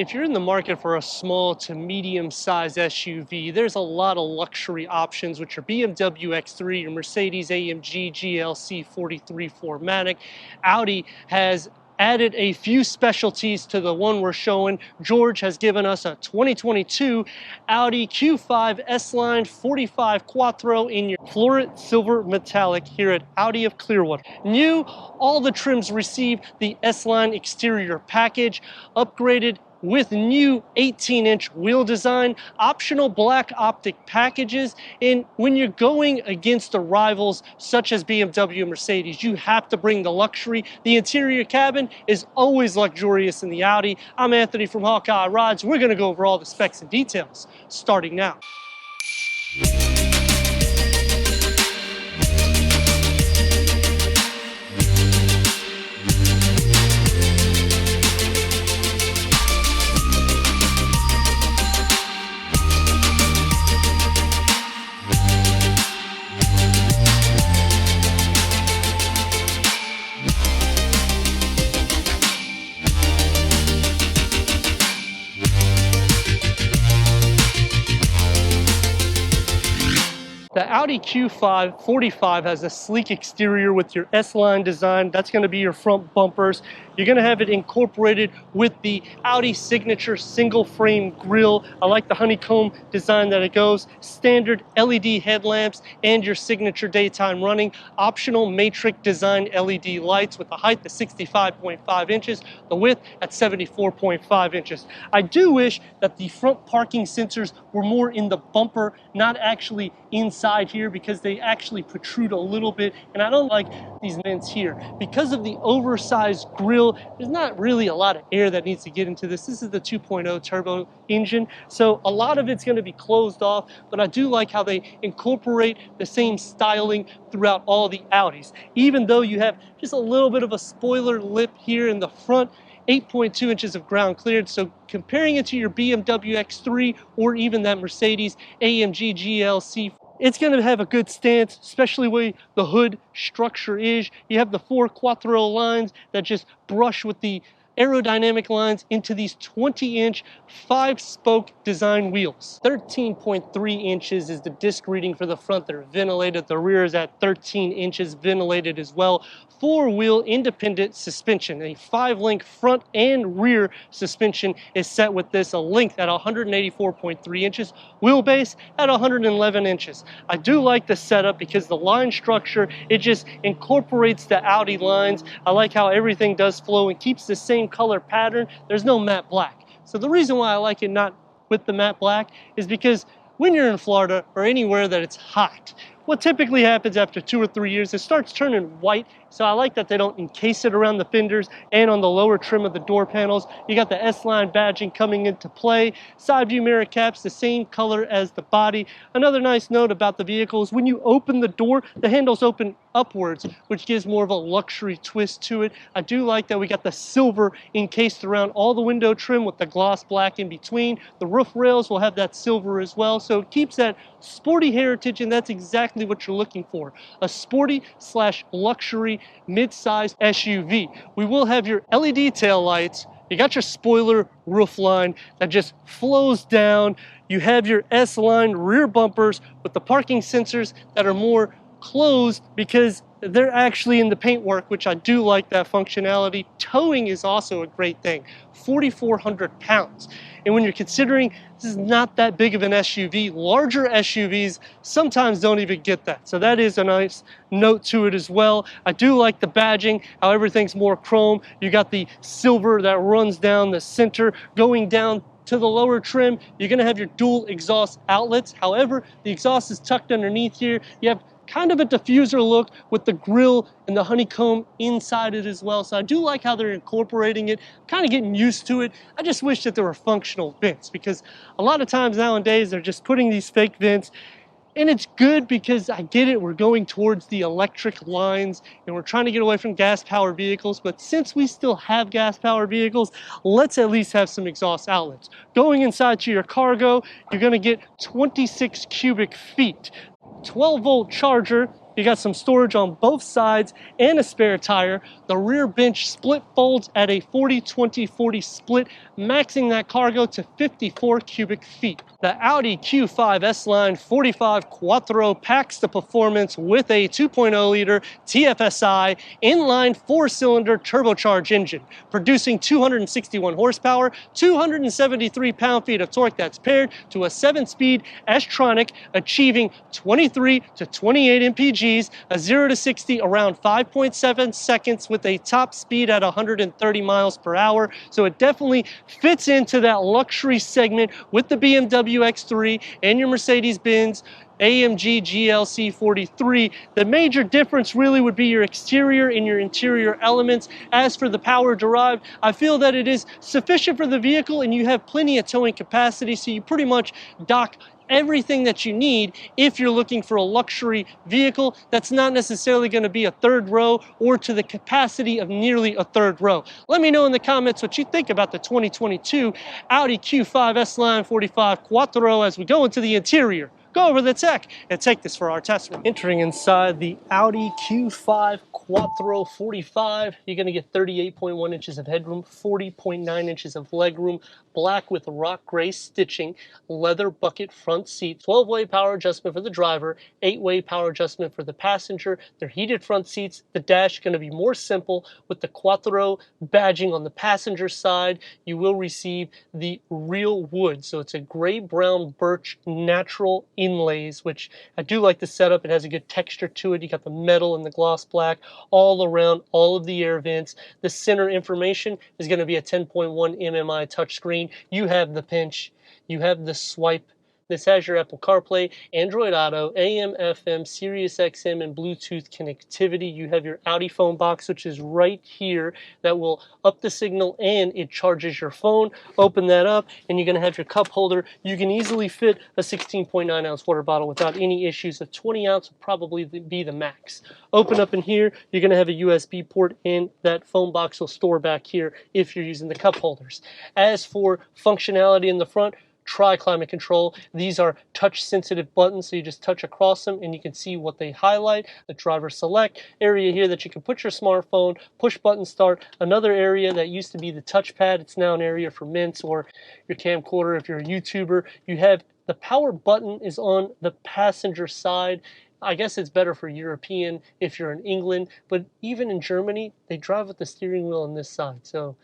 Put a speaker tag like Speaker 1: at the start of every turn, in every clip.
Speaker 1: If you're in the market for a small to medium-sized SUV, there's a lot of luxury options, which are BMW X3, your Mercedes-AMG GLC 43 4MATIC. Audi has added a few specialties to the one we're showing. George has given us a 2022 Audi Q5 S-Line 45 Quattro in your florid silver metallic here at Audi of Clearwater. New, all the trims receive the S-Line exterior package, upgraded with new 18-inch wheel design, optional black optic packages, and when you're going against the rivals such as BMW and Mercedes, you have to bring the luxury. The interior cabin is always luxurious in the Audi. I'm Anthony from Hawkeye Rides. We're gonna go over all the specs and details, starting now. The Audi Q5 45 has a sleek exterior with your S-Line design. That's going to be your front bumpers. You're going to have it incorporated with the Audi signature single frame grille. I like the honeycomb design that it goes. Standard LED headlamps and your signature daytime running. Optional matrix design LED lights with a height of 65.5 inches, the width at 74.5 inches. I do wish that the front parking sensors were more in the bumper, not actually inside here, because they actually protrude a little bit, and I don't like these vents here. Because of the oversized grille, there's not really a lot of air that needs to get into this. This is the 2.0 turbo engine, so a lot of it's going to be closed off, but I do like how they incorporate the same styling throughout all the Audis. Even though you have just a little bit of a spoiler lip here in the front, 8.2 inches of ground cleared, so comparing it to your BMW X3 or even that Mercedes AMG GLC, it's going to have a good stance, especially where the hood structure is. You have the 4 Quattro lines that just brush with the aerodynamic lines into these 20-inch 5-spoke design wheels. 13.3 inches is the disc reading for the front. They're ventilated. The rear is at 13 inches, ventilated as well. 4-wheel independent suspension. A 5-link front and rear suspension is set with this, a length at 184.3 inches, wheelbase at 111 inches. I do like the setup because the line structure, it just incorporates the Audi lines. I like how everything does flow and keeps the same color pattern. There's no matte black. So the reason why I like it not with the matte black is because when you're in Florida or anywhere that it's hot, what typically happens after 2 or 3 years, it starts turning white. So I like that they don't encase it around the fenders and on the lower trim of the door panels. You got the S-Line badging coming into play. Side view mirror caps the same color as the body. Another nice note about the vehicle is when you open the door, the handles open upwards, which gives more of a luxury twist to it. I do like that we got the silver encased around all the window trim with the gloss black in between. The roof rails will have that silver as well, so it keeps that sporty heritage, and that's exactly what you're looking for. A sporty slash luxury mid-sized SUV. We will have your LED tail lights. You got your spoiler roof line that just flows down. You have your S-Line rear bumpers with the parking sensors that are more closed because they're actually in the paintwork, which I do like that functionality. Towing is also a great thing, 4,400 pounds. And when you're considering this is not that big of an SUV, larger SUVs sometimes don't even get that. So that is a nice note to it as well. I do like the badging, how everything's more chrome. You got the silver that runs down the center, going down to the lower trim. You're gonna have your dual exhaust outlets. However, the exhaust is tucked underneath here. You have kind of a diffuser look with the grille and the honeycomb inside it as well. So I do like how they're incorporating it, kind of getting used to it. I just wish that there were functional vents, because a lot of times nowadays they're just putting these fake vents, and it's good because I get it, we're going towards the electric lines and we're trying to get away from gas-powered vehicles, but since we still have gas-powered vehicles, let's at least have some exhaust outlets. Going inside to your cargo, you're gonna get 26 cubic feet. 12-volt charger You got some storage on both sides and a spare tire. The rear bench split folds at a 40-20-40 split, maxing that cargo to 54 cubic feet. The Audi Q5 S-Line 45 Quattro packs the performance with a 2.0-liter TFSI inline 4-cylinder turbocharged engine, producing 261 horsepower, 273 pound-feet of torque that's paired to a 7-speed S-tronic, achieving 23 to 28 mpgs, a 0 to 60 around 5.7 seconds with a top speed at 130 miles per hour. So it definitely fits into that luxury segment with the BMW X3 and your Mercedes-Benz AMG GLC 43. The major difference really would be your exterior and your interior elements. As for the power derived, I feel that it is sufficient for the vehicle and you have plenty of towing capacity, so you pretty much dock everything that you need if you're looking for a luxury vehicle that's not necessarily going to be a third row or to the capacity of nearly a third row. Let me know in the comments what you think about the 2022 Audi Q5 S-Line 45 Quattro as we go into the interior, go over the tech, and take this for our test run. Entering inside the Audi Q5 Quattro 45, you're going to get 38.1 inches of headroom, 40.9 inches of legroom, black with rock gray stitching, leather bucket front seat, 12-way power adjustment for the driver, 8-way power adjustment for the passenger. They're heated front seats. The dash is going to be more simple with the Quattro badging on the passenger side. You will receive the real wood, so it's a gray-brown birch natural inlays, which I do like the setup. It has a good texture to it. You got the metal and the gloss black all around all of the air vents. The center information is going to be a 10.1 MMI touchscreen. You have the pinch, you have the swipe. This has your Apple CarPlay, Android Auto, AM, FM, Sirius XM, and Bluetooth connectivity. You have your Audi phone box, which is right here, that will up the signal and it charges your phone. Open that up and you're going to have your cup holder. You can easily fit a 16.9 ounce water bottle without any issues. A 20 ounce would probably be the max. Open up in here, you're going to have a USB port, and that phone box will store back here if you're using the cup holders. As for functionality in the front, tri-climate control. These are touch sensitive buttons, so you just touch across them and you can see what they highlight. The driver select area here that you can put your smartphone, push button start. Another area that used to be the touchpad, it's now an area for mints or your camcorder if you're a YouTuber. You have the power button is on the passenger side. I guess it's better for European if you're in England, but even in Germany, they drive with the steering wheel on this side. So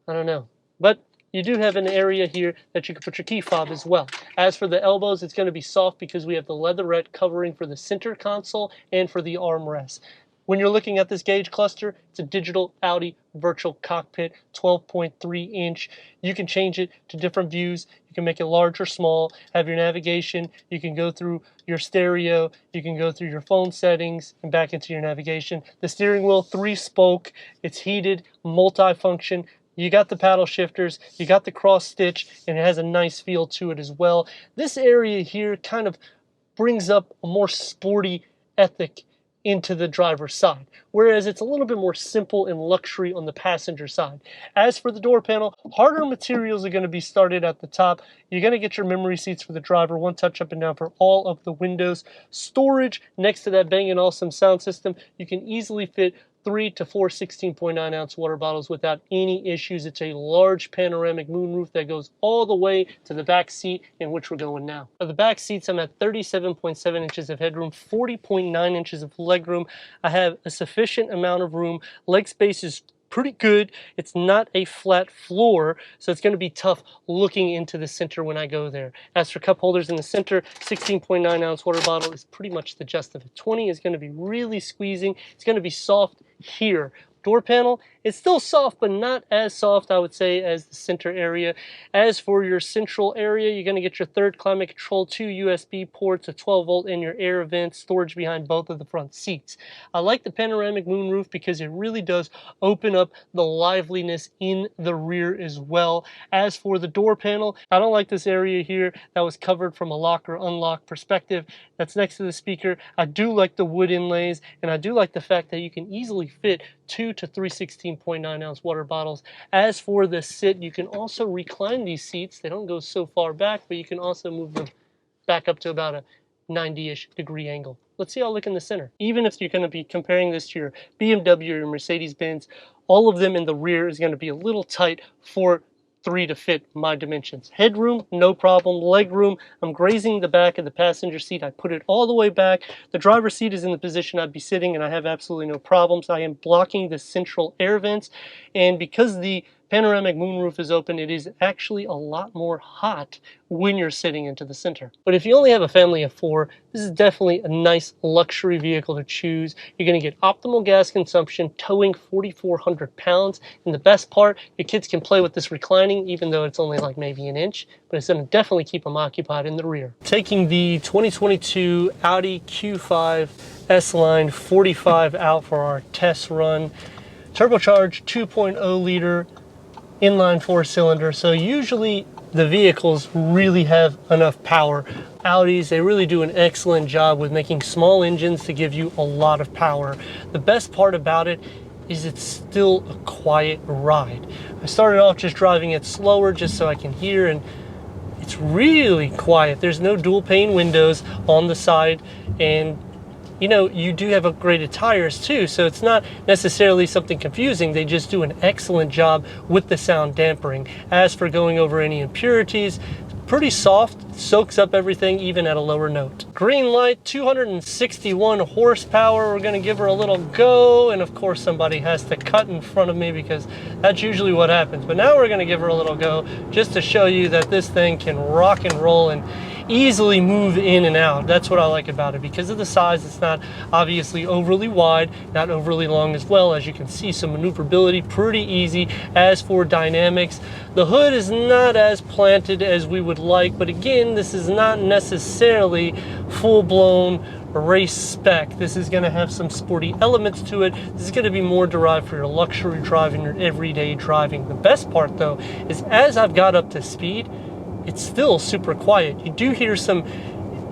Speaker 1: I don't know, but you do have an area here that you can put your key fob as well. As for the elbows, it's going to be soft because we have the leatherette covering for the center console and for the armrest. When you're looking at this gauge cluster, it's a digital Audi virtual cockpit, 12.3 inch. You can change it to different views. You can make it large or small, have your navigation. You can go through your stereo. You can go through your phone settings and back into your navigation. The steering wheel, 3-spoke. It's heated, multi-function. You got the paddle shifters, you got the cross stitch, and it has a nice feel to it as well. This area here kind of brings up a more sporty ethic into the driver's side, whereas it's a little bit more simple and luxury on the passenger side. As for the door panel, harder materials are going to be started at the top. You're going to get your memory seats for the driver, one touch up and down for all of the windows. Storage next to that Bang & Olufsen sound system, you can easily fit 3 to 4 16.9 ounce water bottles without any issues. It's a large panoramic moonroof that goes all the way to the back seat, in which we're going now. For the back seats, I'm at 37.7 inches of headroom, 40.9 inches of legroom. I have a sufficient amount of room. Leg space is pretty good. It's not a flat floor, so it's going to be tough looking into the center when I go there. As for cup holders in the center, 16.9 ounce water bottle is pretty much the gist of it. 20 is going to be really squeezing. It's going to be soft here. Door panel, it's still soft, but not as soft, I would say, as the center area. As for your central area, you're going to get your third climate control, 2 USB ports, a 12-volt, and your air vent storage behind both of the front seats. I like the panoramic moonroof because it really does open up the liveliness in the rear as well. As for the door panel, I don't like this area here that was covered from a lock or unlock perspective. That's next to the speaker. I do like the wood inlays, and I do like the fact that you can easily fit 2 to 3 16.9 ounce water bottles. As for the sit, you can also recline these seats. They don't go so far back, but you can also move them back up to about a 90-ish degree angle. Let's see how I look in the center. Even if you're going to be comparing this to your BMW or your Mercedes-Benz, all of them in the rear is going to be a little tight for 3 to fit my dimensions. Headroom, no problem. Leg room, I'm grazing the back of the passenger seat. I put it all the way back. The driver's seat is in the position I'd be sitting, and I have absolutely no problems. I am blocking the central air vents, and because the panoramic moonroof is open, it is actually a lot more hot when you're sitting into the center. But if you only have a family of 4, this is definitely a nice luxury vehicle to choose. You're going to get optimal gas consumption, towing 4,400 pounds. And the best part, your kids can play with this reclining, even though it's only like maybe an inch, but it's going to definitely keep them occupied in the rear. Taking the 2022 Audi Q5 S-Line 45 out for our test run. Turbocharged 2.0 liter inline 4-cylinder. So usually the vehicles really have enough power. Audis, they really do an excellent job with making small engines to give you a lot of power. The best part about it is it's still a quiet ride. I started off just driving it slower just so I can hear, and it's really quiet. There's no dual pane windows on the side, and you know, you do have upgraded tires too, so it's not necessarily something confusing. They just do an excellent job with the sound dampening. As for going over any impurities, pretty soft, soaks up everything even at a lower note. Green light, 261 horsepower. We're gonna give her a little go, and of course somebody has to cut in front of me because that's usually what happens. But now we're gonna give her a little go just to show you that this thing can rock and roll and easily move in and out. That's what I like about it. Because of the size, it's not obviously overly wide, not overly long as well. As you can see, some maneuverability, pretty easy. As for dynamics, the hood is not as planted as we would like, but again, this is not necessarily full-blown race spec. This is going to have some sporty elements to it. This is going to be more derived for your luxury driving, your everyday driving. The best part though is as I've got up to speed, it's still super quiet. You do hear some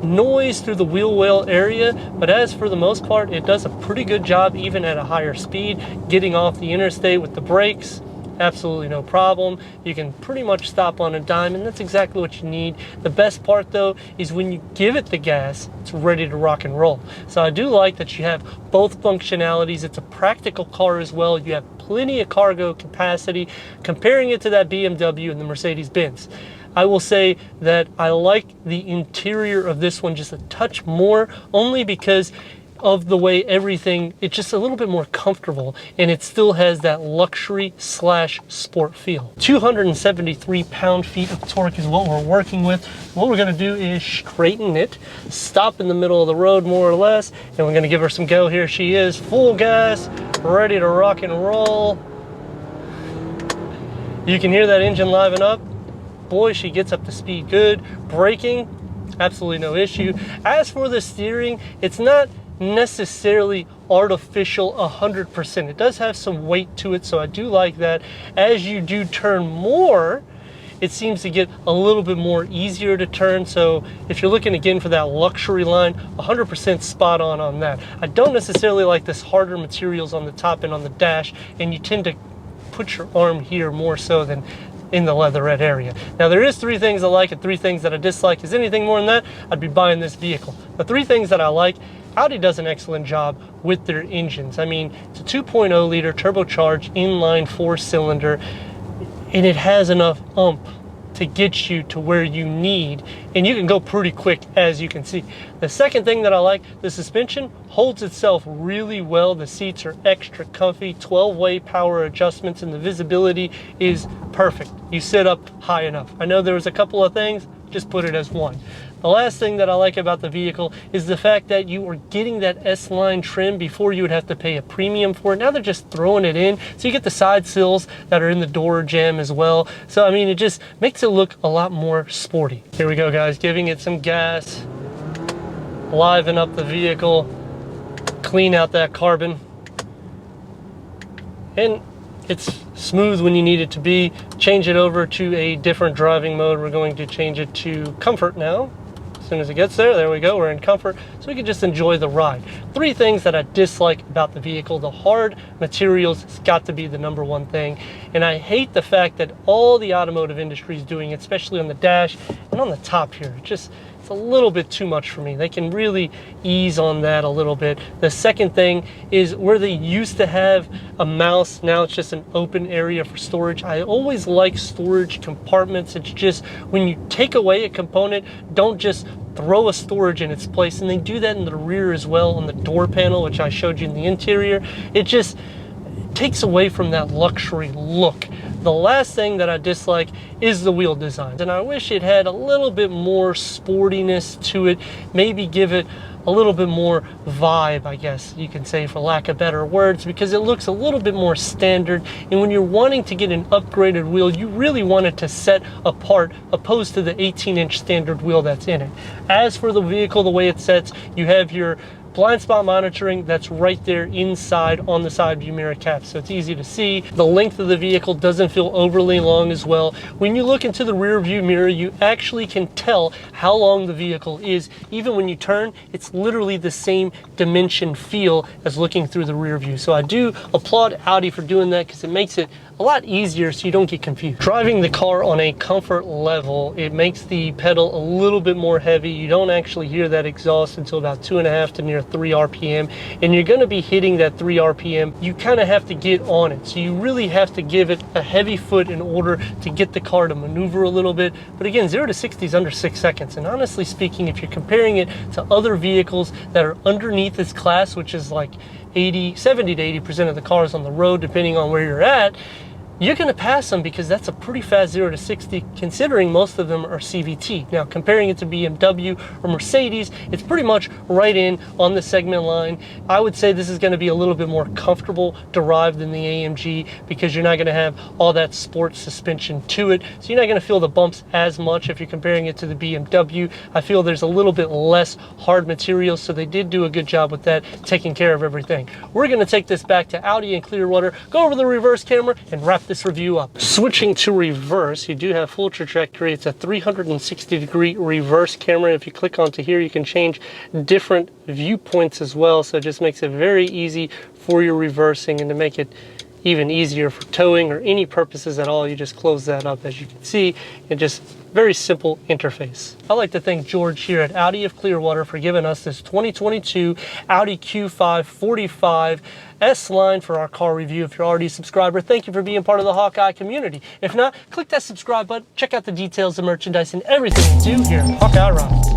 Speaker 1: noise through the wheel well area, but as for the most part, it does a pretty good job even at a higher speed, getting off the interstate with the brakes. Absolutely no problem. You can pretty much stop on a dime, and that's exactly what you need. The best part though is when you give it the gas, it's ready to rock and roll. So I do like that you have both functionalities. It's a practical car as well. You have plenty of cargo capacity, comparing it to that BMW and the Mercedes-Benz. I will say that I like the interior of this one just a touch more, only because of the way everything, it's just a little bit more comfortable, and it still has that luxury slash sport feel. 273 pound-feet of torque is what we're working with. What we're gonna do is straighten it, stop in the middle of the road more or less, and we're gonna give her some go. Here she is, full gas, ready to rock and roll. You can hear that engine liven up. Boy, she gets up to speed good. Braking, absolutely no issue. As for the steering, it's not necessarily artificial 100%. It does have some weight to it, so I do like that. As you do turn more, it seems to get a little bit more easier to turn. So if you're looking again for that luxury line, 100% spot on that. I don't necessarily like this harder materials on the top and on the dash, and you tend to put your arm here more so than in the leatherette area. Now there is 3 things I like and 3 things that I dislike. Is anything more than that, I'd be buying this vehicle. The 3 things that I like: Audi does an excellent job with their engines. I mean, it's a 2.0 liter turbocharged inline 4-cylinder, and it has enough oomph to get you to where you need, and you can go pretty quick, as you can see. The second thing that I like, the suspension holds itself really well. The seats are extra comfy, 12-way power adjustments, and the visibility is perfect. You sit up high enough. I know there was a couple of things, just put it as one. The last thing that I like about the vehicle is the fact that you are getting that S-Line trim. Before you would have to pay a premium for it. Now they're just throwing it in. So you get the side sills that are in the door jamb as well. So I mean, it just makes it look a lot more sporty. Here we go, guys, giving it some gas, liven up the vehicle, clean out that carbon, and it's smooth when you need it to be. Change it over to a different driving mode. We're going to change it to comfort now. As soon as it gets there we go, we're in comfort, so we can just enjoy the ride. 3 things that I dislike about the vehicle: the hard materials has got to be the #1 thing, and I hate the fact that all the automotive industry is doing it, especially on the dash and on the top here. it's a little bit too much for me. They can really ease on that a little bit. The second thing is where they used to have a mouse, now it's just an open area for storage. I always like storage compartments. It's just when you take away a component, don't just throw a storage in its place. And they do that in the rear as well on the door panel, which I showed you in the interior. It just takes away from that luxury look. The last thing that I dislike is the wheel design. And I wish it had a little bit more sportiness to it, maybe give it a little bit more vibe, I guess you can say, for lack of better words, because it looks a little bit more standard. And when you're wanting to get an upgraded wheel, you really want it to set apart opposed to the 18-inch standard wheel that's in it. As for the vehicle, the way it sets, you have your blind spot monitoring that's right there inside on the side view mirror cap, so it's easy to see. The length of the vehicle doesn't feel overly long as well. When you look into the rear view mirror, you actually can tell how long the vehicle is. Even when you turn, it's literally the same dimension feel as looking through the rear view. So I do applaud Audi for doing that, because it makes it a lot easier so you don't get confused. Driving the car on a comfort level, it makes the pedal a little bit more heavy. You don't actually hear that exhaust until about 2.5 to near 3 RPM, and you're going to be hitting that 3 RPM. You kind of have to get on it, so you really have to give it a heavy foot in order to get the car to maneuver a little bit. But again, 0 to 60 is under 6 seconds, and honestly speaking, if you're comparing it to other vehicles that are underneath this class, which is like 70 to 80% of the cars on the road, depending on where you're at, you're going to pass them, because that's a pretty fast 0 to 60, considering most of them are CVT. Now, comparing it to BMW or Mercedes, it's pretty much right in on the segment line. I would say this is going to be a little bit more comfortable derived than the AMG, because you're not going to have all that sports suspension to it. So you're not going to feel the bumps as much if you're comparing it to the BMW. I feel there's a little bit less hard material, so they did do a good job with that, taking care of everything. We're going to take this back to Audi in Clearwater, go over the reverse camera, and wrap this review up. Switching to reverse, you do have full trajectory. It's a 360-degree reverse camera. If you click onto here, you can change different viewpoints as well, so it just makes it very easy for your reversing, and to make it even easier for towing or any purposes at all, you just close that up, as you can see, and just very simple interface. I'd like to thank George here at Audi of Clearwater for giving us this 2022 Audi Q5 45 S-Line for our car review. If you're already a subscriber, thank you for being part of the Hawkeye community. If not, click that subscribe button, check out the details, the merchandise, and everything we do here at Hawkeye Rides.